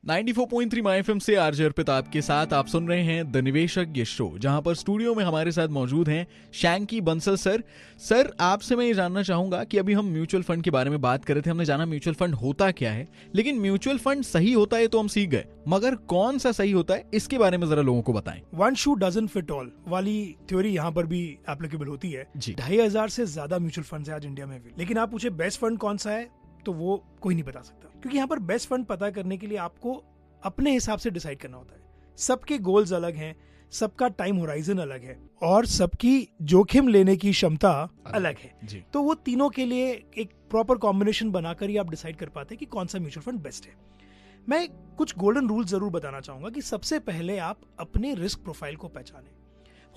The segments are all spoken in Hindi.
94.3 माय एफएम से आरजे अर्पित आपके साथ आप सुन रहे हैं द निवेशज्ञ शो, जहां पर स्टूडियो में हमारे साथ मौजूद हैं शैंकी बंसल सर। सर, आपसे मैं ये जानना चाहूंगा कि अभी हम म्यूचुअल फंड के बारे में बात कर रहे थे, हमने जाना म्यूचुअल फंड होता क्या है, लेकिन म्यूचुअल फंड सही होता है तो हम सीख गए, मगर कौन सा सही होता है इसके बारे में जरा लोगों को बताएं। One shoe doesn't fit all वाली थ्योरी यहाँ पर भी एप्लीकेबल होती है। 2500 से ज्यादा म्यूचुअल फंड है आज इंडिया में भी, लेकिन आप पूछे बेस्ट फंड कौन सा है तो वो कोई नहीं बता सकता, क्योंकि यहाँ पर बेस्ट फंड पता करने के लिए आपको अपने हिसाब से डिसाइड करना होता है। सबके गोल्स अलग हैं, सबका टाइम होराइजन अलग है और सबकी जोखिम लेने की क्षमता अलग है। तो वो तीनों के लिए एक प्रॉपर कॉम्बिनेशन बनाकर ही आप डिसाइड कर पाते हैं कि कौन सा म्यूचुअल फंड बेस्ट है। मैं कुछ गोल्डन रूल जरूर बताना चाहूंगा कि सबसे पहले आप अपने रिस्क प्रोफाइल को पहचानें।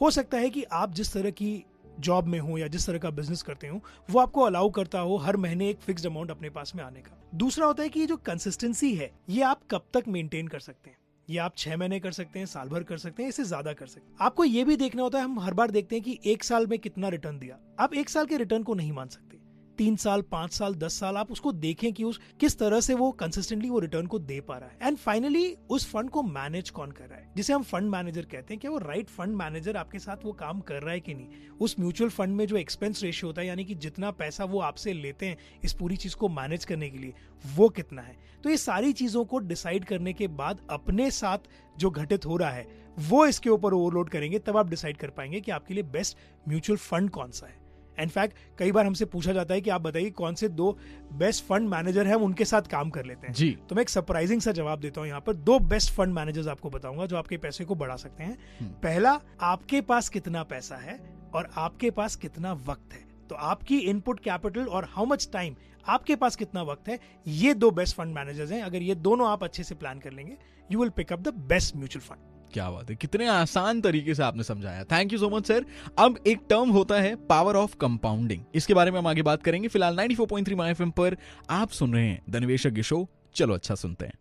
हो सकता है कि आप जिस तरह की जॉब में हो या जिस तरह का बिजनेस करते हो वो आपको अलाउ करता हो हर महीने एक फिक्स्ड अमाउंट अपने पास में आने का। दूसरा होता है कि ये जो कंसिस्टेंसी है ये आप कब तक मेंटेन कर सकते हैं। ये आप 6 महीने कर सकते हैं, साल भर कर सकते हैं, इससे ज्यादा कर सकते हैं। आपको ये भी देखना होता है, हम हर बार देखते हैं कि 1 साल में कितना रिटर्न दिया। आप 1 साल के रिटर्न को नहीं मान सकते। 3 साल, 5 साल, 10 साल आप उसको देखें कि किस तरह से वो कंसिस्टेंटली वो रिटर्न को दे पा रहा है। एंड फाइनली उस फंड को मैनेज कौन कर रहा है, जिसे हम फंड मैनेजर कहते हैं। क्या वो राइट फंड मैनेजर आपके साथ वो काम कर रहा है कि नहीं। उस म्यूचुअल फंड में जो एक्सपेंस रेशियो होता है, यानी कि जितना पैसा वो आपसे लेते हैं इस पूरी चीज को मैनेज करने के लिए, वो कितना है। तो ये सारी चीजों को डिसाइड करने के बाद अपने साथ जो घटित हो रहा है वो इसके ऊपर ओवरलोड करेंगे, तब आप डिसाइड कर पाएंगे कि आपके लिए बेस्ट म्यूचुअल फंड कौन सा है। इनफैक्ट कई बार हमसे पूछा जाता है कि आप बताइए कौन से 2 बेस्ट फंड मैनेजर हैं, हम उनके साथ काम कर लेते हैं। जी। तो मैं एक सरप्राइजिंग सा जवाब देता हूं। यहाँ पर 2 बेस्ट फंड मैनेजर्स आपको बताऊंगा जो आपके पैसे को बढ़ा सकते हैं। पहला, आपके पास कितना पैसा है और आपके पास कितना वक्त है। तो आपकी इनपुट कैपिटल और हाउ मच टाइम, आपके पास कितना वक्त है, ये 2 बेस्ट फंड मैनेजर्स हैं। अगर ये दोनों आप अच्छे से प्लान कर लेंगे, you will pick up the best mutual fund. क्या बात है, कितने आसान तरीके से आपने समझाया। Thank you so much sir. अब एक टर्म होता है पावर ऑफ कंपाउंडिंग, इसके बारे में हम आगे बात करेंगे। फिलहाल 94.3 माय एफएम पर आप सुन रहे हैं द निवेशज्ञ शो। चलो अच्छा सुनते हैं।